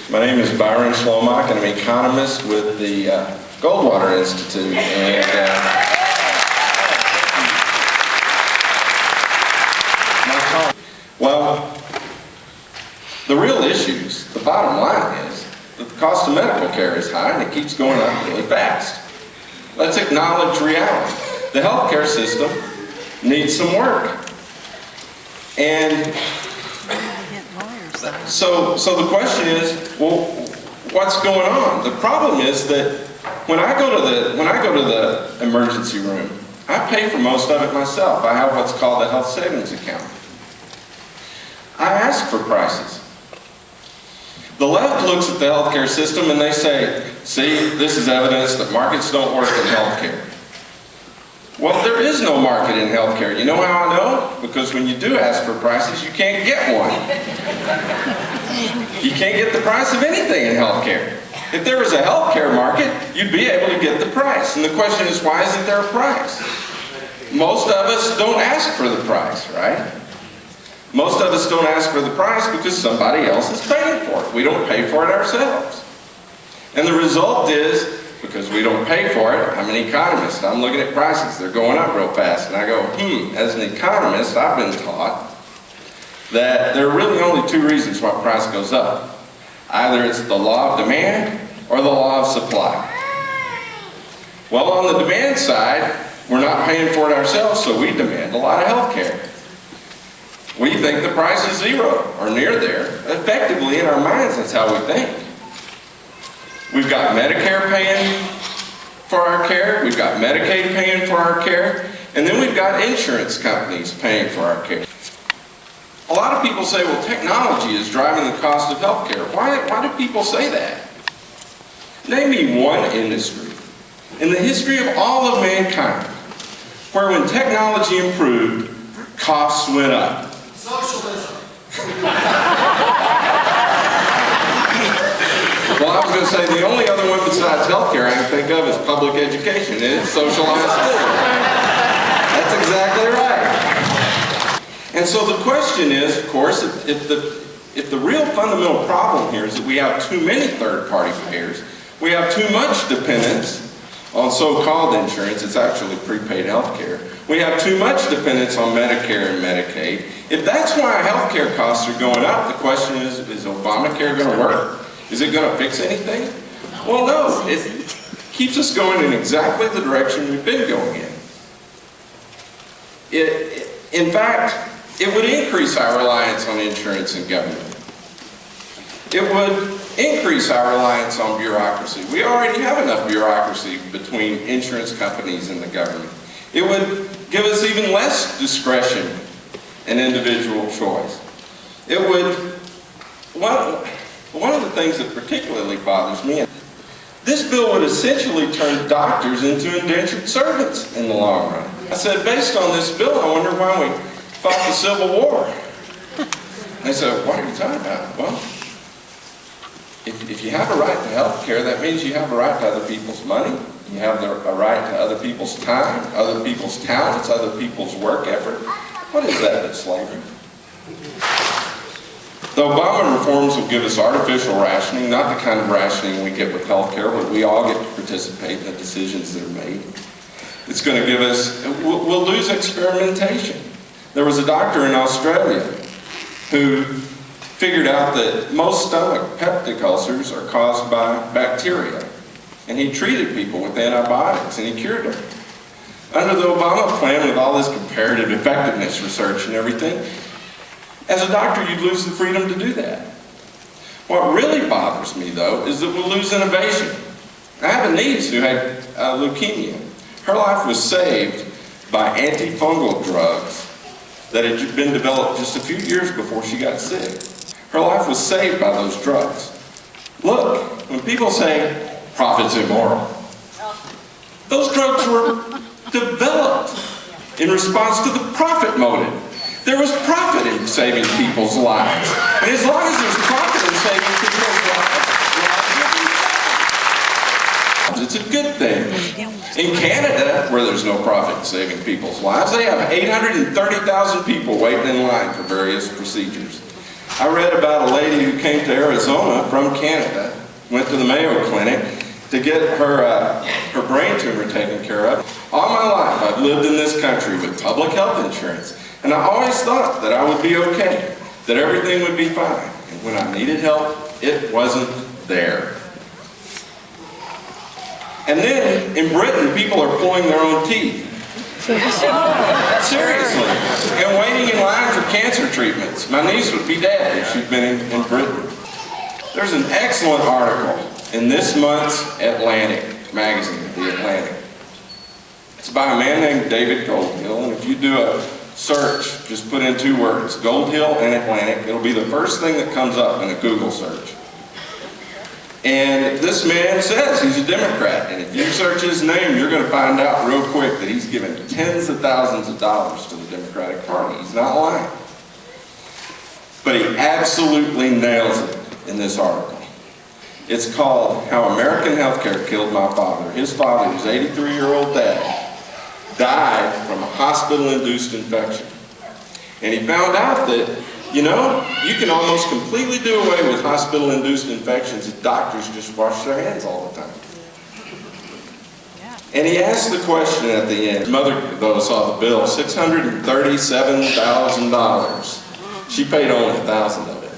My name is Byron Schlomach, and I'm an economist with the Goldwater Institute. Well, the real issues, the bottom line is that the cost of medical care is high and it keeps going up really fast. Let's acknowledge reality. The healthcare system needs some work. And so the question is, well, what's going on? The problem is that when I go to the emergency room, I pay for most of it myself. I have what's called a health savings account. I ask for prices. The left looks at the healthcare system and they say, see, this is evidence that markets don't work in healthcare. Well, there is no market in healthcare. You know how I know? Because when you do ask for prices, you can't get one. You can't get the price of anything in healthcare. If there was a healthcare market, you'd be able to get the price. And the question is, why isn't there a price? Most of us don't ask for the price, right? Most of us don't ask for the price because somebody else is paying for it. We don't pay for it ourselves. And the result is, because we don't pay for it, I'm an economist. I'm looking at prices. They're going up real fast. And I go, as an economist, I've been taught that there are really only two reasons why price goes up. Either it's the law of demand or the law of supply. Well, on the demand side, we're not paying for it ourselves, so we demand a lot of health care. We think the price is zero or near there. Effectively, in our minds, that's how we think. We've got Medicare paying for our care, we've got Medicaid paying for our care, and then we've got insurance companies paying for our care. A lot of people say, well, technology is driving the cost of health care. Why do people say that? Name me one industry in the history of all of mankind where when technology improved, costs went up. Socialism. Well, I was going to say the only other one besides healthcare I can think of is public education, and it's socialized schools. That's exactly right. And so the question is, of course, if the real fundamental problem here is that we have too many third-party payers, we have too much dependence on so-called insurance, it's actually prepaid health care. We have too much dependence on Medicare and Medicaid. If that's why healthcare costs are going up, the question is Obamacare going to work? Is it going to fix anything? Well, no. It keeps us going in exactly the direction we've been going in. In fact, it would increase our reliance on insurance and government. It would increase our reliance on bureaucracy. We already have enough bureaucracy between insurance companies and the government. It would give us even less discretion and individual choice. It would, one of the things that particularly bothers me, this bill would essentially turn doctors into indentured servants in the long run. I said, based on this bill, I wonder why we fought the Civil War. They said, what are you talking about? Well, if you have a right to health care, that means you have a right to other people's money. You have a right to other people's time, other people's talents, other people's work effort. What is that but slavery? The Obama reforms will give us artificial rationing, not the kind of rationing we get with health care, where we all get to participate in the decisions that are made. It's going to give us, we'll lose experimentation. There was a doctor in Australia who figured out that most stomach peptic ulcers are caused by bacteria. And he treated people with antibiotics and he cured them. Under the Obama plan, with all this comparative effectiveness research and everything, as a doctor, you'd lose the freedom to do that. What really bothers me, though, is that we'll lose innovation. I have a niece who had leukemia. Her life was saved by antifungal drugs that had been developed just a few years before she got sick. Her life was saved by those drugs. Look, when people say profit's immoral, those drugs were developed in response to the profit motive. There was profit in saving people's lives. And as long as there's profit in saving people's lives will be saved. It's a good thing. In Canada, where there's no profit in saving people's lives, they have 830,000 people waiting in line for various procedures. I read about a lady who came to Arizona from Canada, went to the Mayo Clinic to get her brain tumor taken care of. All my life I've lived in this country with public health insurance, and I always thought that I would be okay, that everything would be fine. And when I needed help, it wasn't there. And then in Britain, people are pulling their own teeth. Seriously, and waiting in line for cancer treatments. My niece would be dead if she'd been in Britain. There's an excellent article in this month's Atlantic magazine, The Atlantic. It's by a man named David Goldhill, and if you do a search, just put in 2 words, Goldhill and Atlantic, it'll be the first thing that comes up in a Google search. And this man says he's a Democrat, and if you search his name, you're going to find out real quick that he's given tens of thousands of dollars to the Democratic Party. He's not lying. But he absolutely nails it in this article. It's called How American Healthcare Killed My Father. His father, his 83-year-old dad, died from a hospital-induced infection. And he found out that, you know, you can almost completely do away with hospital-induced infections if doctors just wash their hands all the time. And he asked the question at the end. His mother, though, saw the bill, $637,000. She paid only $1,000 of it.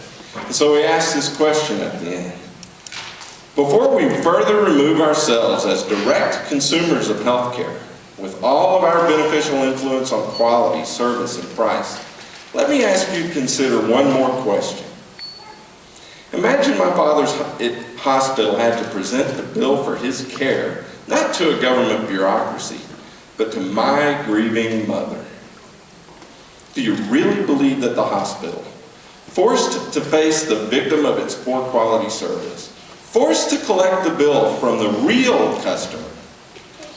And so he asked this question at the end. Before we further remove ourselves as direct consumers of health care, with all of our beneficial influence on quality, service, and price, let me ask you to consider one more question. Imagine my father's hospital had to present the bill for his care, not to a government bureaucracy, but to my grieving mother. Do you really believe that the hospital, forced to face the victim of its poor quality service, forced to collect the bill from the real customer,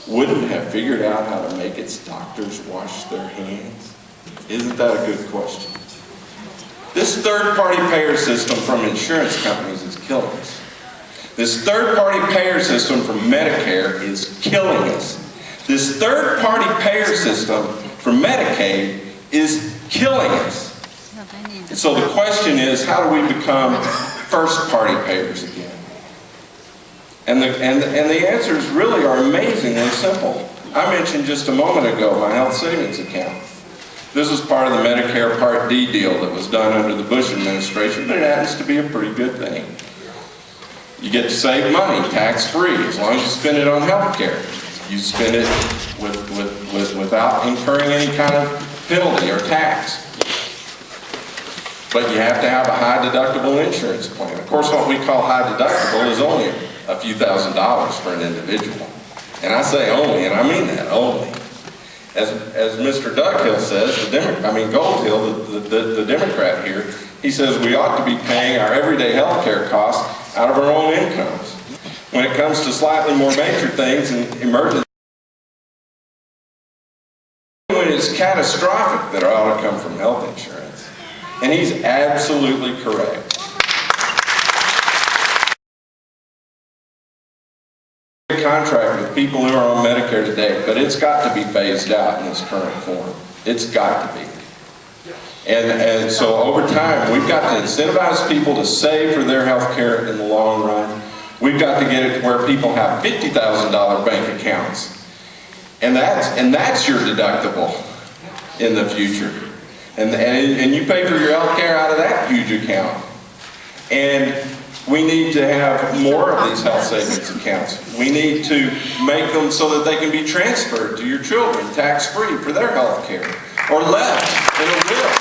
wouldn't have figured out how to make its doctors wash their hands? Isn't that a good question? This third-party payer system from insurance companies is killing us. This third-party payer system from Medicare is killing us. This third-party payer system from Medicaid is killing us. And so the question is, how do we become first-party payers again? And the answers really are amazingly simple. I mentioned just a moment ago my health savings account. This was part of the Medicare Part D deal that was done under the Bush administration, but it happens to be a pretty good thing. You get to save money tax-free as long as you spend it on health care. You spend it without incurring any kind of penalty or tax. But you have to have a high deductible insurance plan. Of course, what we call high deductible is only a few $1,000s for an individual. And I say only, and I mean that, only. As Mr. Dughill says, Goldhill, the Democrat here, he says we ought to be paying our everyday health care costs out of our own incomes. When it comes to slightly more major things and emergencies, when it's catastrophic, that ought to come from health insurance. And he's absolutely correct. Contract with people who are on Medicare today, but it's got to be phased out in its current form. It's got to be. And so over time, we've got to incentivize people to save for their health care in the long run. We've got to get it to where people have $50,000 bank accounts. And that's your deductible in the future. And you pay for your health care out of that huge account. And we need to have more of these health savings accounts. We need to make them so that they can be transferred to your children tax-free for their health care, or less in a will.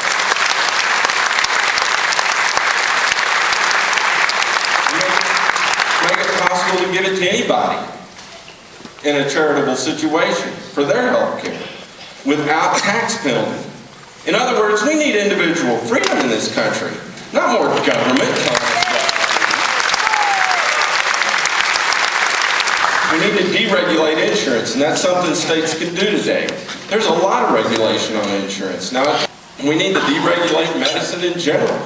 Make it possible to give it to anybody in a charitable situation for their health care without tax penalty. In other words, we need individual freedom in this country, not more government telling us what. We need to deregulate insurance, and that's something states can do today. There's a lot of regulation on insurance. Now, we need to deregulate medicine in general.